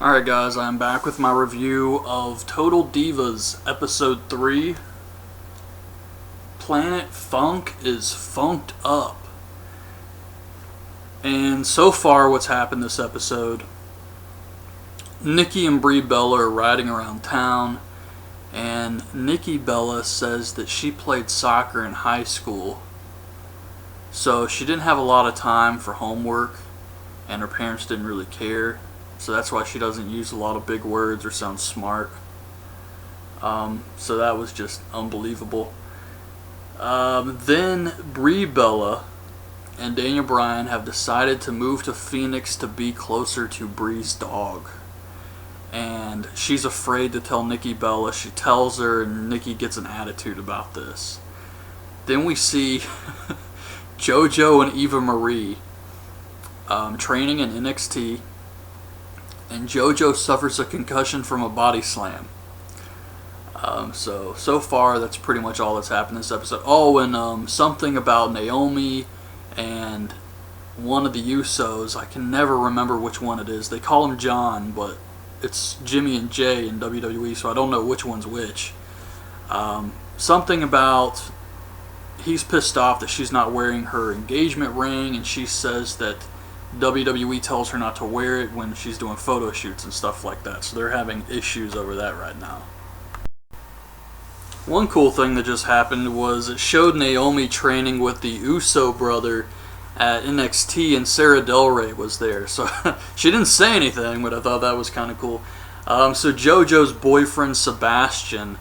Alright guys, I'm back with my review of Total Divas Episode 3. Planet Funk is funked up. And so far what's happened this episode, Nikki and Brie Bella are riding around town, and Nikki Bella says that she played soccer in high school, so she didn't have a lot of time for homework, and her parents didn't really care. So that's why she doesn't use a lot of big words or sound smart. So that was just unbelievable. Then Brie Bella and Daniel Bryan have decided to move to Phoenix to be closer to Brie's dog. And she's afraid to tell Nikki Bella. She tells her, and Nikki gets an attitude about this. Then we see JoJo and Eva Marie training in NXT. And JoJo suffers a concussion from a body slam. So far, that's pretty much all that's happened this episode. Oh, and something about Naomi and one of the Usos. I can never remember which one it is. They call him John, but it's Jimmy and Jay in WWE, so I don't know which one's which. Something about he's pissed off that she's not wearing her engagement ring, and she says that WWE tells her not to wear it when she's doing photo shoots and stuff like that. So they're having issues over that right now. One cool thing that just happened was it showed Naomi training with the Uso brother at NXT, and Sarah Del Rey was there. So she didn't say anything, but I thought that was kind of cool. So JoJo's boyfriend Sebastian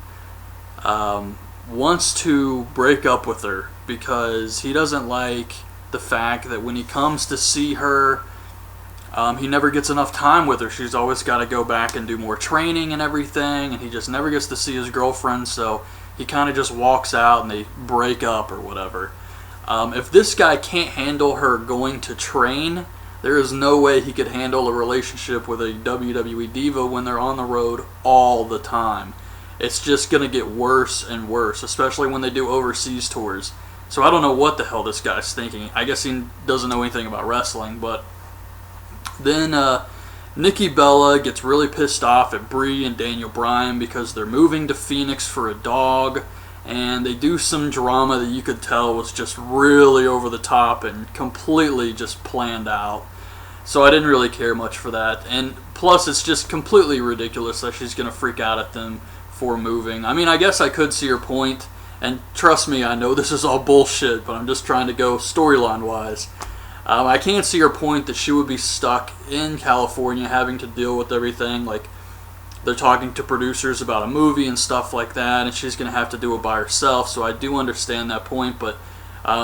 wants to break up with her because he doesn't like the fact that when he comes to see her, he never gets enough time with her. She's always got to go back and do more training and everything, and he just never gets to see his girlfriend, so he kind of just walks out and they break up or whatever. If this guy can't handle her going to train, there is no way he could handle a relationship with a WWE diva when they're on the road all the time. It's just going to get worse and worse, especially when they do overseas tours. So I don't know what the hell this guy's thinking. I guess he doesn't know anything about wrestling. But then Nikki Bella gets really pissed off at Brie and Daniel Bryan because they're moving to Phoenix for a dog. And they do some drama that you could tell was just really over the top and completely just planned out. So I didn't really care much for that. And plus, it's just completely ridiculous that she's going to freak out at them for moving. I mean, I guess I could see her point. And trust me, I know this is all bullshit, but I'm just trying to go storyline-wise. I can't see her point that she would be stuck in California having to deal with everything. Like, they're talking to producers about a movie and stuff like that, and she's going to have to do it by herself. So I do understand that point, but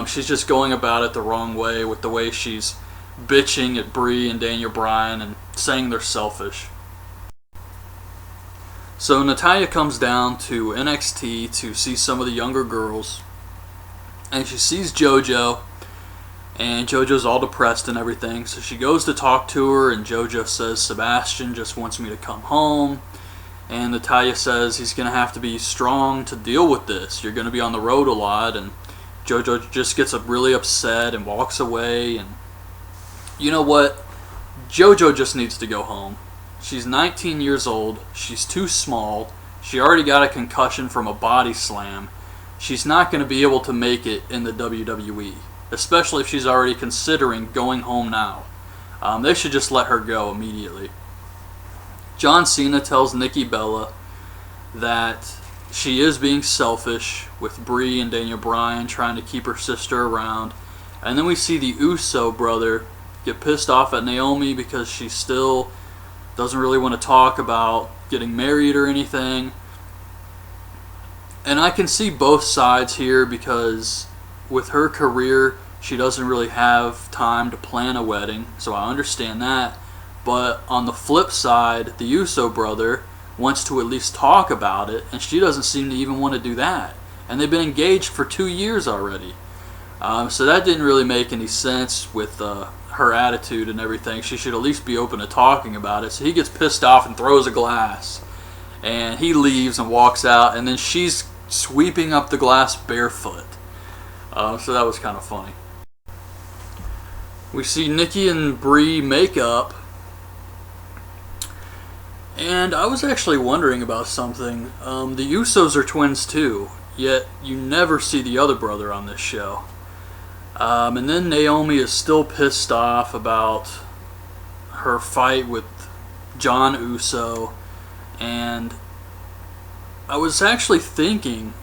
she's just going about it the wrong way with the way she's bitching at Brie and Daniel Bryan and saying they're selfish. So Natalya comes down to NXT to see some of the younger girls, and she sees JoJo, and JoJo's all depressed and everything, so she goes to talk to her, and JoJo says, Sebastian just wants me to come home, and Natalya says he's going to have to be strong to deal with this. You're going to be on the road a lot, and JoJo just gets really upset and walks away, and you know what? JoJo just needs to go home. She's 19 years old, she's too small, she already got a concussion from a body slam. She's not going to be able to make it in the WWE, especially if she's already considering going home now. They should just let her go immediately. John Cena tells Nikki Bella that she is being selfish with Brie and Daniel Bryan trying to keep her sister around. And then we see the Uso brother get pissed off at Naomi because she still doesn't really want to talk about getting married or anything. And I can see both sides here because with her career, she doesn't really have time to plan a wedding, so I understand that. But on the flip side, the Uso brother wants to at least talk about it, and she doesn't seem to even want to do that. And they've been engaged for 2 years already. So that didn't really make any sense with her attitude and everything. She should at least be open to talking about it. So he gets pissed off and throws a glass. And he leaves and walks out, and then she's sweeping up the glass barefoot. So that was kind of funny. We see Nikki and Brie make up, And I was actually wondering about something. The Usos are twins too, yet you never see the other brother on this show. And then Naomi is still pissed off about her fight with John Uso. And I was actually thinking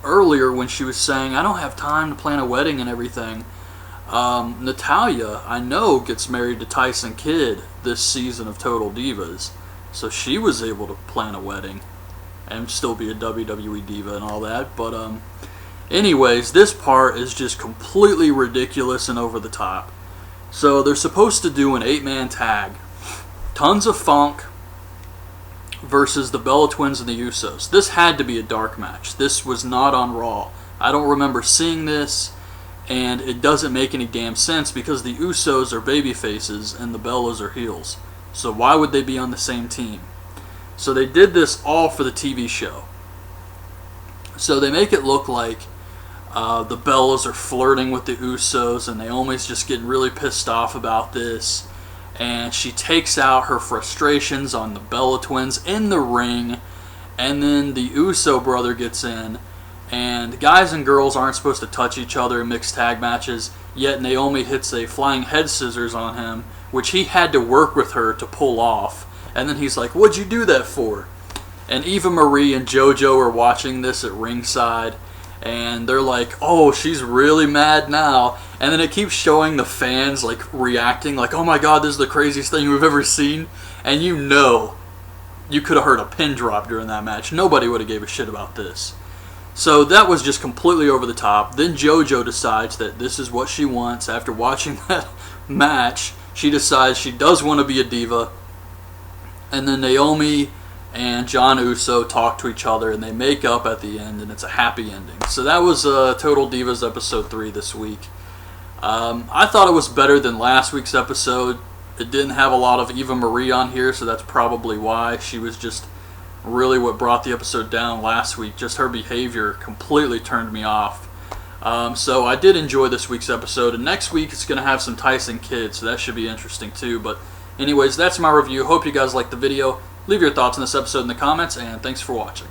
earlier when she was saying, I don't have time to plan a wedding and everything. Natalya, I know, gets married to Tyson Kidd this season of Total Divas. So she was able to plan a wedding and still be a WWE diva and all that. But anyways, this part is just completely ridiculous and over the top. So they're supposed to do an 8-man tag. Tons of Funk versus the Bella Twins and the Usos. This had to be a dark match. This was not on Raw. I don't remember seeing this, and it doesn't make any damn sense because the Usos are baby faces and the Bellas are heels. So why would they be on the same team? So they did this all for the TV show. So they make it look like the Bellas are flirting with the Usos, and Naomi's just getting really pissed off about this. And she takes out her frustrations on the Bella Twins in the ring. And then the Uso brother gets in. And guys and girls aren't supposed to touch each other in mixed tag matches. Yet Naomi hits a flying head scissors on him, which he had to work with her to pull off. And then he's like, what'd you do that for? And Eva Marie and JoJo are watching this at ringside. And they're like, oh, she's really mad now. And then it keeps showing the fans like reacting like, oh my god, this is the craziest thing we've ever seen. And you know, you could have heard a pin drop during that match. Nobody would have gave a shit about this. So that was just completely over the top. Then JoJo decides that this is what she wants. After watching that match, she decides she does want to be a diva. And then Naomi and John Uso talk to each other, and they make up at the end, and it's a happy ending. So that was Total Divas episode 3 this week. I thought it was better than last week's episode. It didn't have a lot of Eva Marie on here, so that's probably why. She was just really what brought the episode down last week. Just her behavior completely turned me off. So I did enjoy this week's episode, and next week it's going to have some Tyson Kidd, so that should be interesting too. But anyways, that's my review. Hope you guys liked the video. Leave your thoughts on this episode in the comments, and thanks for watching.